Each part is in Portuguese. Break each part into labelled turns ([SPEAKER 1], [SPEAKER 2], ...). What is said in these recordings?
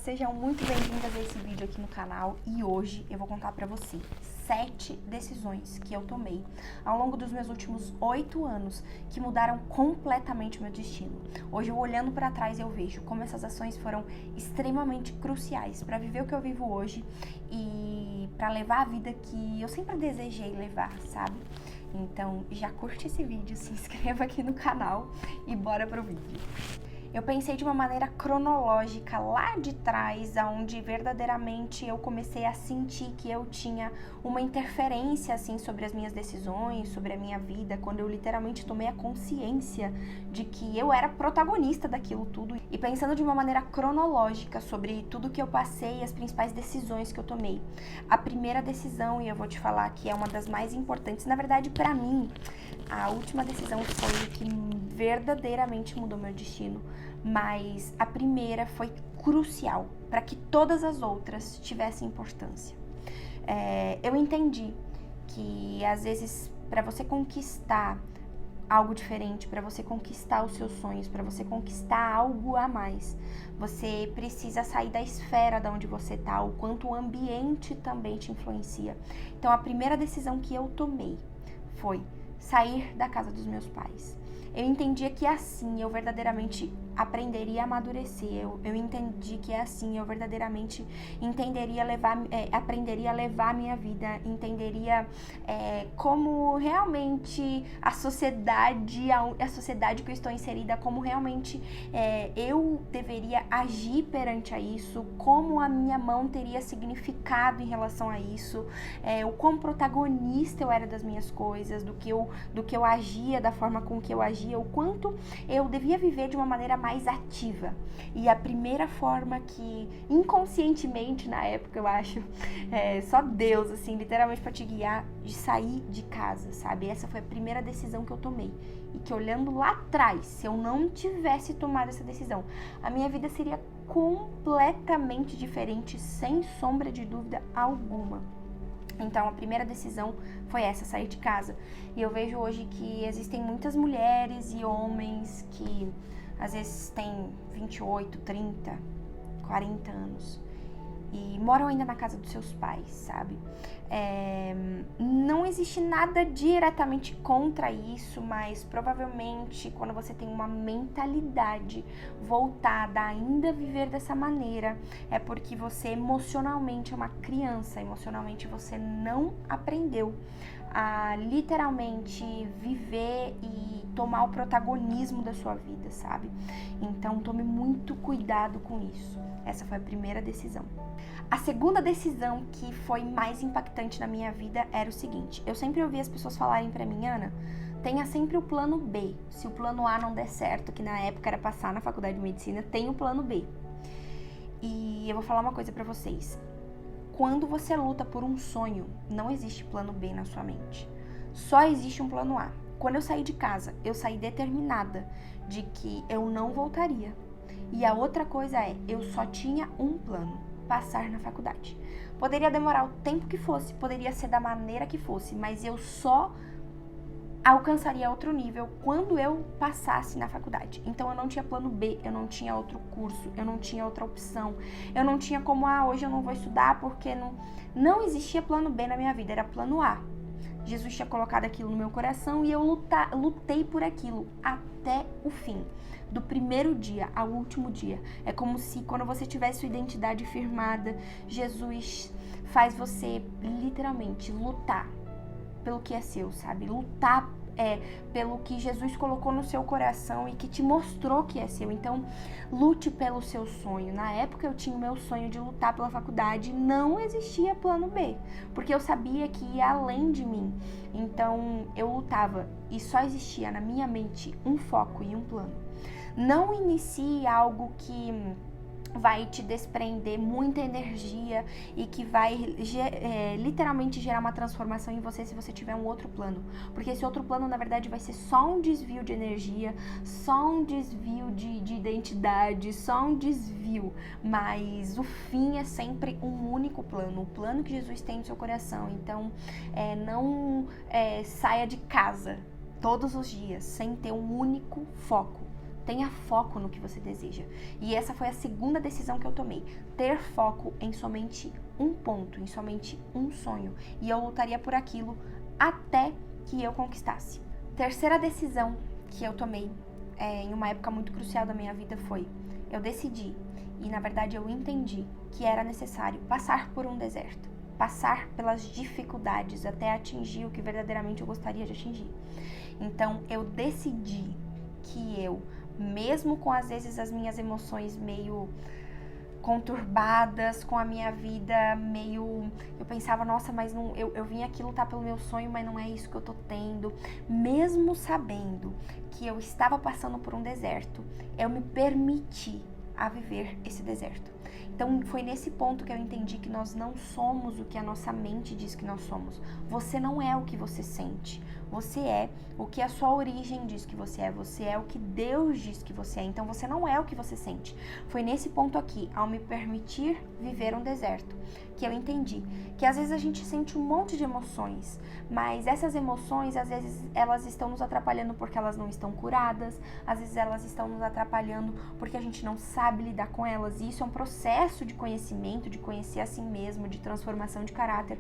[SPEAKER 1] sejam muito bem-vindas a esse vídeo aqui no canal e hoje eu vou contar pra você 7 decisões que eu tomei ao longo dos meus últimos 8 anos que mudaram completamente o meu destino. Hoje, eu olhando pra trás, eu vejo como essas ações foram extremamente cruciais pra viver o que eu vivo hoje e pra levar a vida que eu sempre desejei levar, sabe? Então, já curte esse vídeo, se inscreva aqui no canal e bora pro vídeo. Eu pensei de uma maneira cronológica lá de trás, onde verdadeiramente eu comecei a sentir que eu tinha uma interferência assim sobre as minhas decisões, sobre a minha vida, quando eu literalmente tomei a consciência de que eu era protagonista daquilo tudo. E pensando de uma maneira cronológica sobre tudo que eu passei e as principais decisões que eu tomei. A primeira decisão, e eu vou te falar que é uma das mais importantes, na verdade pra mim, a última decisão foi que verdadeiramente mudou meu destino, mas a primeira foi crucial para que todas as outras tivessem importância. Eu entendi que às vezes para você conquistar algo diferente, para você conquistar os seus sonhos, para você conquistar algo a mais, você precisa sair da esfera de onde você tá, o quanto o ambiente também te influencia. Então a primeira decisão que eu tomei foi sair da casa dos meus pais. Eu entendia que assim eu verdadeiramente aprenderia a amadurecer. Eu entendi que assim eu verdadeiramente aprenderia a levar a minha vida, entenderia como realmente a sociedade que eu estou inserida, como realmente eu deveria agir perante a isso, como a minha mão teria significado em relação a isso, o quão protagonista eu era das minhas coisas, do que eu agia, da forma com que eu agia, o quanto eu devia viver de uma maneira mais ativa. E a primeira forma que, inconscientemente na época, eu acho, só Deus, assim, literalmente pra te guiar, de sair de casa, sabe? Essa foi a primeira decisão que eu tomei. E que olhando lá atrás, se eu não tivesse tomado essa decisão, a minha vida seria completamente diferente, sem sombra de dúvida alguma. Então, a primeira decisão foi essa, sair de casa. E eu vejo hoje que existem muitas mulheres e homens que às vezes têm 28, 30, 40 anos e moram ainda na casa dos seus pais, sabe? Não existe nada diretamente contra isso, mas provavelmente quando você tem uma mentalidade voltada a ainda viver dessa maneira, é porque você emocionalmente é uma criança, emocionalmente você não aprendeu a literalmente viver e tomar o protagonismo da sua vida, sabe? Então tome muito cuidado com isso. Essa foi a primeira decisão. A segunda decisão que foi mais impactante na minha vida era o seguinte: eu sempre ouvi as pessoas falarem pra mim, Ana, tenha sempre o plano B. Se o plano A não der certo, que na época era passar na faculdade de medicina, tem o plano B. E eu vou falar uma coisa pra vocês. Quando você luta por um sonho, não existe plano B na sua mente. Só existe um plano A. Quando eu saí de casa, eu saí determinada de que eu não voltaria. E a outra coisa eu só tinha um plano: passar na faculdade. Poderia demorar o tempo que fosse, poderia ser da maneira que fosse, mas eu só alcançaria outro nível quando eu passasse na faculdade. Então eu não tinha plano B, eu não tinha outro curso, eu não tinha outra opção, eu não tinha como, hoje eu não vou estudar porque não existia plano B na minha vida, era plano A. Jesus tinha colocado aquilo no meu coração e eu lutei por aquilo até o fim. Do primeiro dia ao último dia. É como se quando você tivesse sua identidade firmada, Jesus faz você literalmente lutar pelo que é seu, sabe? Lutar pelo que Jesus colocou no seu coração e que te mostrou que é seu. Então, lute pelo seu sonho. Na época eu tinha o meu sonho de lutar pela faculdade, não existia plano B, porque eu sabia que ia além de mim. Então, eu lutava e só existia na minha mente um foco e um plano. Não inicie algo que vai te desprender muita energia e que vai literalmente gerar uma transformação em você se você tiver um outro plano. Porque esse outro plano, na verdade, vai ser só um desvio de energia, só um desvio de identidade, só um desvio. Mas o fim é sempre um único plano, o plano que Jesus tem no seu coração. Então, não saia de casa todos os dias sem ter um único foco. Tenha foco no que você deseja. E essa foi a segunda decisão que eu tomei. Ter foco em somente um ponto, em somente um sonho. E eu lutaria por aquilo até que eu conquistasse. Terceira decisão que eu tomei em uma época muito crucial da minha vida foi: eu decidi, e na verdade eu entendi, que era necessário passar por um deserto. Passar pelas dificuldades até atingir o que verdadeiramente eu gostaria de atingir. Então eu decidi que eu, mesmo com às vezes as minhas emoções meio conturbadas, com a minha vida meio... Eu pensava, nossa, mas não, eu vim aqui lutar pelo meu sonho, mas não é isso que eu tô tendo. Mesmo sabendo que eu estava passando por um deserto, eu me permiti a viver esse deserto. Então foi nesse ponto que eu entendi que nós não somos o que a nossa mente diz que nós somos. Você não é o que você sente. Você é o que a sua origem diz que você é. Você é o que Deus diz que você é. Então você não é o que você sente. Foi nesse ponto aqui, ao me permitir viver um deserto, que eu entendi que às vezes a gente sente um monte de emoções, mas essas emoções, às vezes, elas estão nos atrapalhando porque elas não estão curadas, às vezes elas estão nos atrapalhando porque a gente não sabe lidar com elas, e isso é um processo de conhecimento, de conhecer a si mesmo, de transformação de caráter.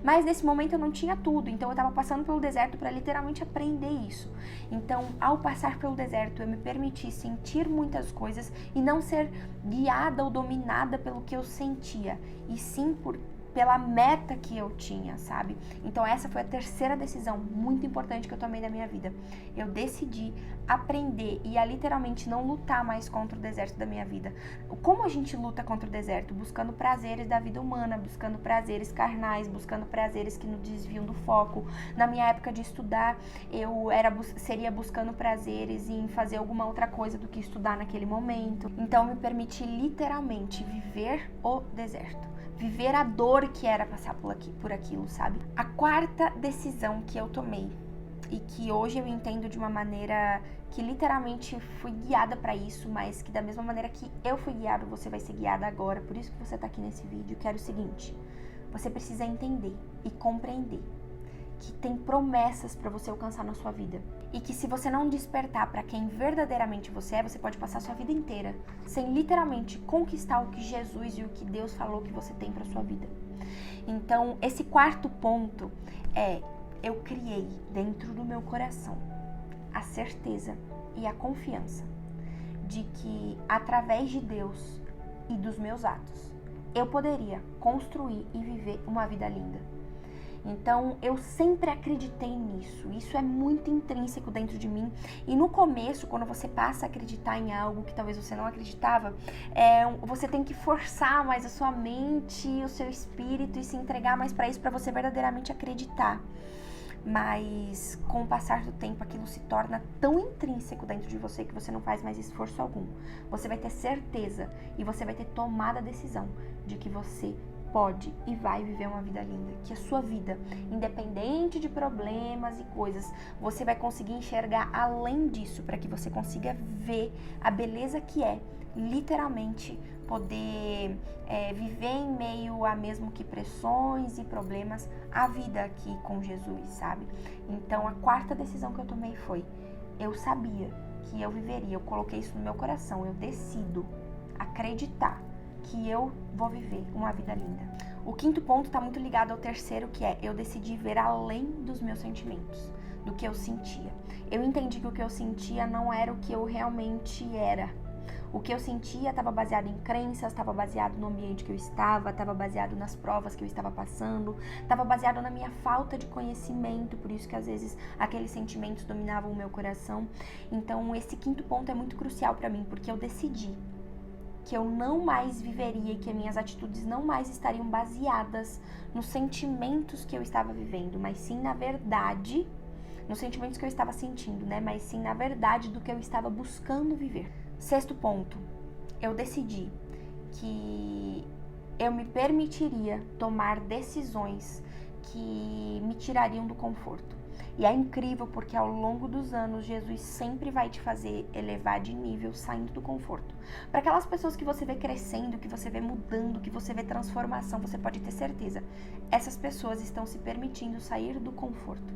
[SPEAKER 1] Mas nesse momento eu não tinha tudo, então eu estava passando pelo deserto para literalmente aprender isso. Então, ao passar pelo deserto, eu me permiti sentir muitas coisas e não ser guiada ou dominada pelo que eu sentia, e sim pela meta que eu tinha, sabe? Então essa foi a terceira decisão muito importante que eu tomei na minha vida. Eu decidi aprender e a literalmente não lutar mais contra o deserto da minha vida. Como a gente luta contra o deserto? Buscando prazeres da vida humana, buscando prazeres carnais, buscando prazeres que nos desviam do foco. Na minha época de estudar, eu seria buscando prazeres em fazer alguma outra coisa do que estudar naquele momento. Então eu me permiti literalmente viver o deserto. Viver a dor que era passar por aquilo, sabe? A quarta decisão que eu tomei, e que hoje eu entendo de uma maneira que literalmente fui guiada pra isso, mas que da mesma maneira que eu fui guiado, você vai ser guiada agora. Por isso que você tá aqui nesse vídeo, que era o seguinte: você precisa entender e compreender que tem promessas para você alcançar na sua vida. E que se você não despertar para quem verdadeiramente você é, você pode passar a sua vida inteira sem literalmente conquistar o que Jesus e o que Deus falou que você tem para sua vida. Então, esse quarto ponto é: eu criei dentro do meu coração a certeza e a confiança de que através de Deus e dos meus atos, eu poderia construir e viver uma vida linda. Então, eu sempre acreditei nisso. Isso é muito intrínseco dentro de mim. E no começo, quando você passa a acreditar em algo que talvez você não acreditava, você tem que forçar mais a sua mente, o seu espírito, e se entregar mais para isso, para você verdadeiramente acreditar. Mas com o passar do tempo, aquilo se torna tão intrínseco dentro de você que você não faz mais esforço algum. Você vai ter certeza e você vai ter tomado a decisão de que você pode e vai viver uma vida linda, que a sua vida, independente de problemas e coisas, você vai conseguir enxergar além disso, para que você consiga ver a beleza que é, literalmente, poder viver em meio a mesmo que pressões e problemas, a vida aqui com Jesus, sabe? Então, a quarta decisão que eu tomei foi: eu sabia que eu viveria, eu coloquei isso no meu coração, eu decido acreditar que eu vou viver uma vida linda. O quinto ponto está muito ligado ao terceiro, que é: eu decidi ver além dos meus sentimentos, do que eu sentia. Eu entendi que o que eu sentia não era o que eu realmente era. O que eu sentia estava baseado em crenças, estava baseado no ambiente que eu estava baseado nas provas que eu estava passando, estava baseado na minha falta de conhecimento, por isso que às vezes aqueles sentimentos dominavam o meu coração. Então esse quinto ponto é muito crucial para mim, porque eu decidi que eu não mais viveria e que as minhas atitudes não mais estariam baseadas nos sentimentos que eu estava vivendo, mas sim na verdade, nos sentimentos que eu estava sentindo, né? Mas sim na verdade do que eu estava buscando viver. Sexto ponto, eu decidi que eu me permitiria tomar decisões que me tirariam do conforto. E é incrível porque ao longo dos anos, Jesus sempre vai te fazer elevar de nível saindo do conforto. Para aquelas pessoas que você vê crescendo, que você vê mudando, que você vê transformação, você pode ter certeza, essas pessoas estão se permitindo sair do conforto.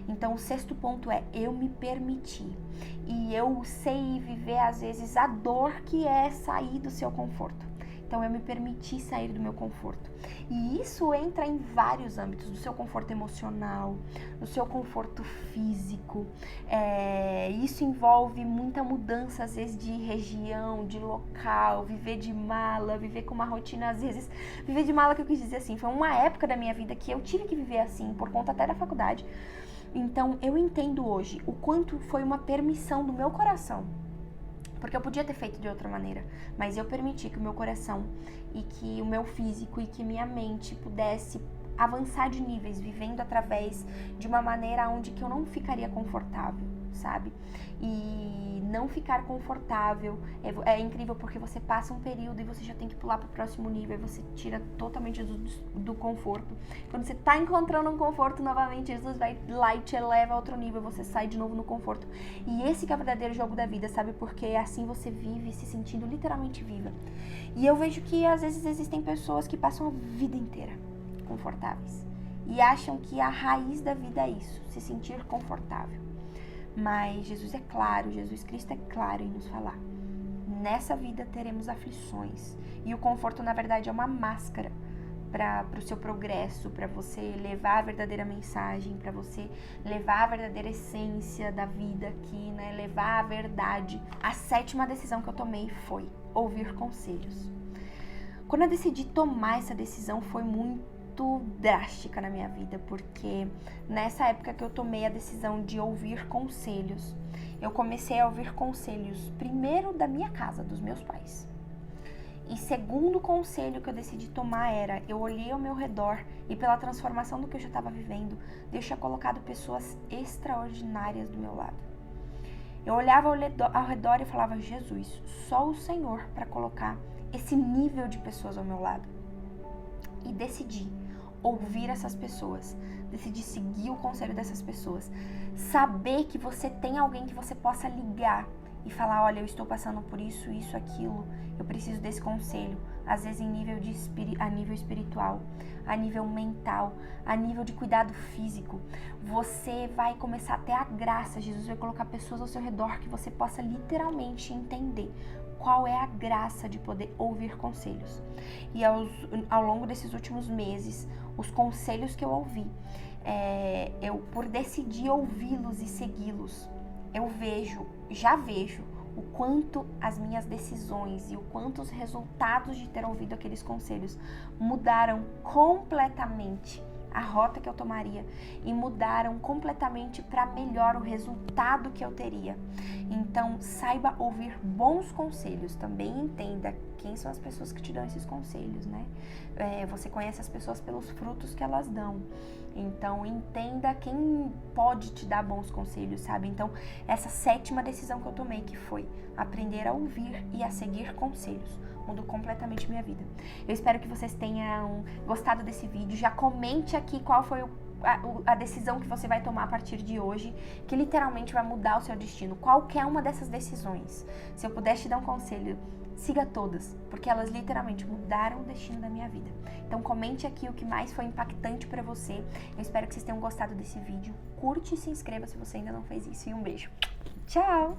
[SPEAKER 1] Então, o sexto ponto é eu me permitir. E eu sei viver, às vezes, a dor que é sair do seu conforto. Então, eu me permiti sair do meu conforto. E isso entra em vários âmbitos, do seu conforto emocional, do seu conforto físico. Isso envolve muita mudança, às vezes, de região, de local, viver de mala, viver com uma rotina, às vezes... Viver de mala, que eu quis dizer assim, foi uma época da minha vida que eu tive que viver assim, por conta até da faculdade. Então, eu entendo hoje o quanto foi uma permissão do meu coração. Porque eu podia ter feito de outra maneira, mas eu permiti que o meu coração e que o meu físico e que minha mente pudesse avançar de níveis, vivendo através de uma maneira onde que eu não ficaria confortável, sabe? E não ficar confortável é incrível, porque você passa um período e você já tem que pular para o próximo nível, e você tira totalmente do conforto. Quando você tá encontrando um conforto novamente, Jesus vai lá e te eleva a outro nível, você sai de novo no conforto. E esse que é o verdadeiro jogo da vida, sabe? Porque assim você vive se sentindo literalmente viva. E eu vejo que às vezes existem pessoas que passam a vida inteira confortáveis e acham que a raiz da vida é isso, se sentir confortável. Mas Jesus é claro, Jesus Cristo é claro em nos falar: nessa vida teremos aflições, e o conforto na verdade é uma máscara para o seu progresso, para você levar a verdadeira mensagem, para você levar a verdadeira essência da vida aqui, né? Levar a verdade. A sétima decisão que eu tomei foi ouvir conselhos. Quando eu decidi tomar essa decisão, foi muito drástica na minha vida, porque nessa época que eu tomei a decisão de ouvir conselhos, eu comecei a ouvir conselhos, primeiro da minha casa, dos meus pais. E segundo conselho que eu decidi tomar era, eu olhei ao meu redor e pela transformação do que eu já estava vivendo, Deus tinha colocado pessoas extraordinárias do meu lado. Eu olhava ao redor e falava: Jesus, só o Senhor para colocar esse nível de pessoas ao meu lado. E decidi ouvir essas pessoas, decidi seguir o conselho dessas pessoas, saber que você tem alguém que você possa ligar e falar: olha, eu estou passando por isso, isso, aquilo, eu preciso desse conselho, às vezes a nível espiritual, a nível mental, a nível de cuidado físico. Você vai começar a ter a graça, Jesus vai colocar pessoas ao seu redor que você possa literalmente entender qual é a graça de poder ouvir conselhos. E ao longo desses últimos meses, os conselhos que eu ouvi, eu por decidir ouvi-los e segui-los, eu já vejo o quanto as minhas decisões e o quanto os resultados de ter ouvido aqueles conselhos mudaram completamente a rota que eu tomaria e mudaram completamente para melhor o resultado que eu teria. Então, saiba ouvir bons conselhos. Também entenda quem são as pessoas que te dão esses conselhos, né? Você conhece as pessoas pelos frutos que elas dão. Então, entenda quem pode te dar bons conselhos, sabe? Então, essa sétima decisão que eu tomei, que foi aprender a ouvir e a seguir conselhos, mudou completamente minha vida. Eu espero que vocês tenham gostado desse vídeo. Já comente aqui qual foi a decisão que você vai tomar a partir de hoje, que literalmente vai mudar o seu destino. Qualquer uma dessas decisões. Se eu pudesse te dar um conselho, siga todas, porque elas literalmente mudaram o destino da minha vida. Então comente aqui o que mais foi impactante pra você. Eu espero que vocês tenham gostado desse vídeo. Curte e se inscreva se você ainda não fez isso. E um beijo. Tchau!